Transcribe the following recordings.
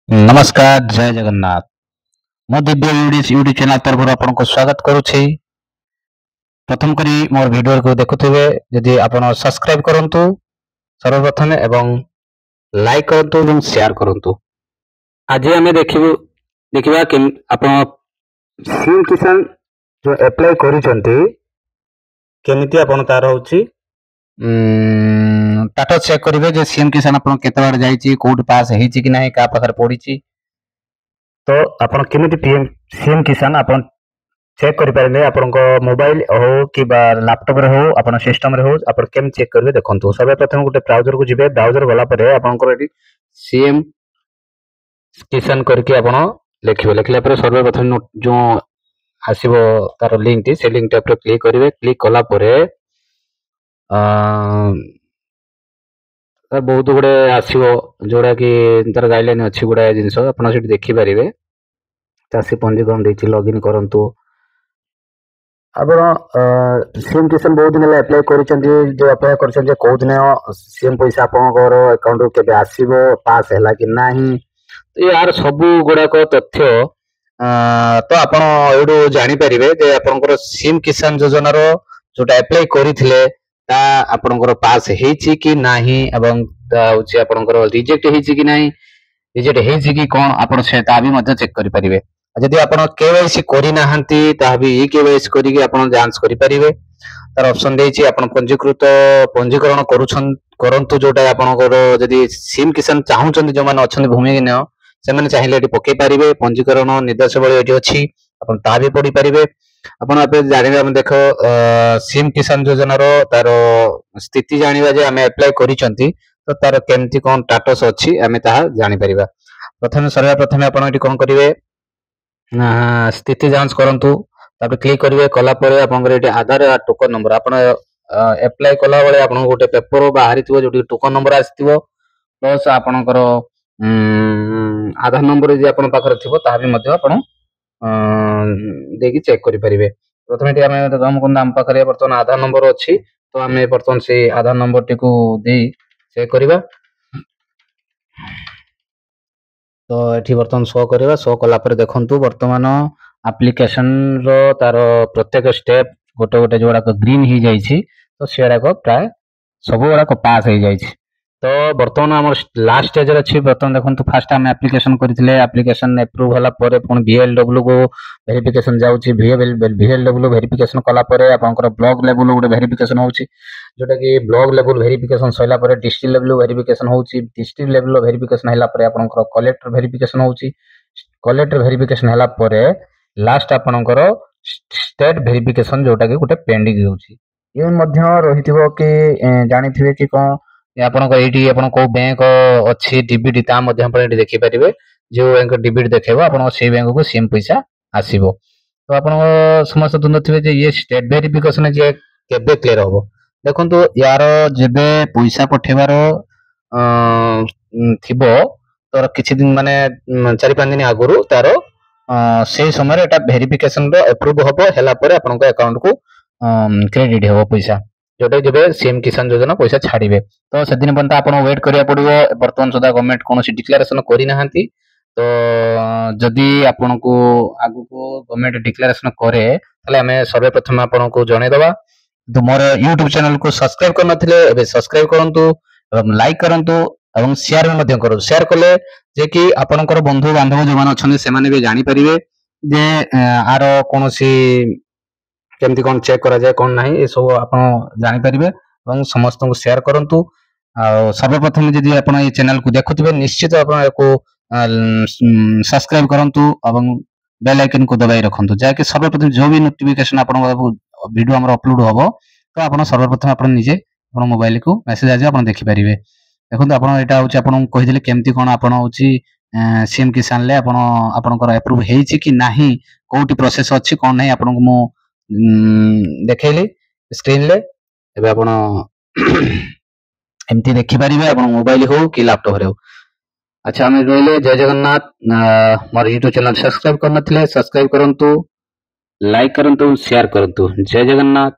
नमस्कार जय जगन्नाथ। मो दिव्य यूट्यूब चैनल तरफ आपको स्वागत करुछि। प्रथम करी मोर वीडियो को देखुथिबे यदि आपण सब्सक्राइब करंतु सर्वप्रथम एवं लाइक करंतु एवं शेयर करंतु। आज हमें देखिबा कि आपण सीएम किसान जो अप्लाई करिसंती केमिति आपण तार होछि टाटा चेक करिवे जे सीएम किसान आपण केते बार जाईची कोड पास हेची कि नाही का पाखर पड़ीची। तो आपण केमिति पीएम सीएम किसान आपण चेक करि पारे आपण मोबाइल हो कि लैपटॉप रे हो आपण सिस्टम रे हो आपण केम चेक करबे देखंतु। सबे प्रथम गोटे ब्राउजर को जिबे, ब्राउजर गला परे आपनकर एटी सीएम किसान करके आपण लिखिबे। लिखला परे सर्व प्रथम जो आसीबो तार लिंक टी से लिंक टे क्लिक करिवे। क्लिक कला परे बहुत गुड़े आसो जोड़ा कि तार गाइडलाइन अच्छी गुड़ाए जिन आप देखिपारे। चाषी पंजीकरण देती लॉगिन करंतु। आप सीएम किसान बहुत दिन अप्लाई कर कौ दिन सीएम पैसा आपंकर अकाउंट के आसो पास है कि नहीं, तो यार सब गुड़ाक तथ्य तो आप जानीपर आपंकर सीएम किसान योजनार जोटा अप्लाई करते आपंकर पास है कि नाही एवं आपंकर रिजेक्ट है कि नाही, रिजेक्ट है कि कौन आप चेक करें। जदि आप केवाईसी करना भी ई केवाईसी करके आप जांच करें। तार ऑप्शन देछि आपण पंजीकृत पंजीकरण करंतु जोटा आपनकर जदि सीएम किसान चाहूचंदी जो माने अछंदी भूमिहीन से माने चाहिले एटी पके पारिबे। पंजीकरण निर्देशावली एटी अछि, आपण ता भी पढ़ी पारिबे। आपण आपे जानिबे हम देखो सीएम किसान योजनार तार स्थिति जानिबा जे हमें अप्लाई करिसंती तो तार केमती कोन स्टेटस अछि हमें ताहा जानि परिबा। प्रथम सर्वप्रथम आपण एटी कोन करिवे स्थिति जांच करंतु। तापर क्लिक करिवे। कला परे आपनकर एटी आधार टोकन नंबर आपण अप्लाई कला बेले आपण गोटे पेपर बाहरी थिबो जोटी टोकन नंबर आसीथिबो प्लस आपनकर आधार नंबर जे आपण पाखर थिबो ता भी मध्ये आपण देखि चेक करि परिबे। प्रथम एटी हम कोन नाम पाखरे वर्तमान आधार नंबर अछि तो हमें वर्तमान से आधार नंबर टी को देई चेक करिबा। तो एठी वर्तमान शो करबा। शो कला पर देखंतु वर्तमान एप्लिकेशन रो तार प्रत्येक स्टेप गोटे गोटे जोड़ा ग्रीन ही जाई छी, तो सेडा को प्राय सब गुड़ा पास हो जाई छी। तो वर्तमान आम लास्ट स्टेज अच्छी। बर्तमान देखो फास्ट आम एप्लिकेशन करते एप्लिकेशन एप्रूव होला परे पुणी VLW को वेरिफिकेशन जाउची। VLW वेरिफिकेशन कला परे आपनकर ब्लॉक लेवल गोटे वेरिफिकेशन होउची, जोटा कि ब्लॉक लेवल वेरिफिकेशन सइला परे डिस्ट्रिक्ट लेवल वेरिफिकेशन होउची। डिस्ट्रिक्ट लेवल वेरिफिकेशन हैला परे आपनकर कलेक्टर वेरिफिकेशन होउची। कलेक्टर वेरिफिकेशन हैला परे लास्ट आपनकर स्टेट वेरिफिकेशन जोटा कि गोटे पेंडिंग होउची। ये मध्य रहिथिबो कि जानिथिबे कि कोन आपन एटी आपन को बैंक अच्छी डीबीटी ता मध्य आपण एटी देखि परिबे। जो बैंक डीबीटी देखेबो आपन से बैंक को सीएम पैसा आसीबो। तो आपन समस्त दुनथिबे जे ये स्टेट वेरिफिकेशन जे केबे क्लियर होबो। देखंतु यार जेबे पैसा पठेबार थिबो तर किछि दिन माने 4-5 दिन आगुरु तार से समय एटा वेरिफिकेशन रो अप्रूव होबो। हैला परे आपन अकाउंट को क्रेडिट होबो पैसा, जोटे जब सीएम किसान योजना पैसा छाड़िबे। तो से दिन पर्यंत आपन वेट करिया पड़िबो। वर्तमान सुधा गवर्नमेंट कोनोसी डिक्लेरेशन करि नाहंती। तो जदि आपन को आगु को गवर्नमेंट डिक्लेरेशन करे तले हमें सर्वप्रथम आपन को जणे दबा। तो मोर YouTube चैनल को सब्सक्राइब कर नथिले एबे सब्सक्राइब करंतु एवं लाइक करंतु एवं शेयर मध्य करू। शेयर कले जे कि आपनकर बंधु बांधव जो माने अछन से माने भी जानि परिबे जे आर कोनोसी केमती कौन चेक करा जाए कौन नहीं, ये सब आप जानीपर और समस्त को शेयर करूँ। सर्वप्रथम जदि आप चैनल को देखुवे निश्चित आपको सब्सक्राइब करूँ और बेल आइकन को दबाई रखु जहाँकि सर्वप्रथम जो भी नोटिफिकेशन आप वीडियो आम अपलोड हम तो आप सर्वप्रथम आप निजे आप मोबाइल को मेसेज आज आप देखिपारे। देखो आप यहाँ कहीदे केमती कौन आप सीएम किसान ले आपनकर अप्रूव होइछि कि नाही, कोठी प्रोसेस अच्छी कौन नहीं आपको मु देखैली स्क्रीन ले। एबे आपण एमती देखि परिबे आपण मोबाइल हो कि लैपटॉप रे हो। अच्छा हमें रोइले जय जगन्नाथ। मोर YouTube चैनल सब्सक्राइब करनथिले सब्सक्राइब करंतु, लाइक करंतु, शेयर करंतु। जय जगन्नाथ,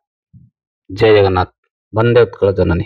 जय जगन्नाथ। वंदे उत्कल जननी।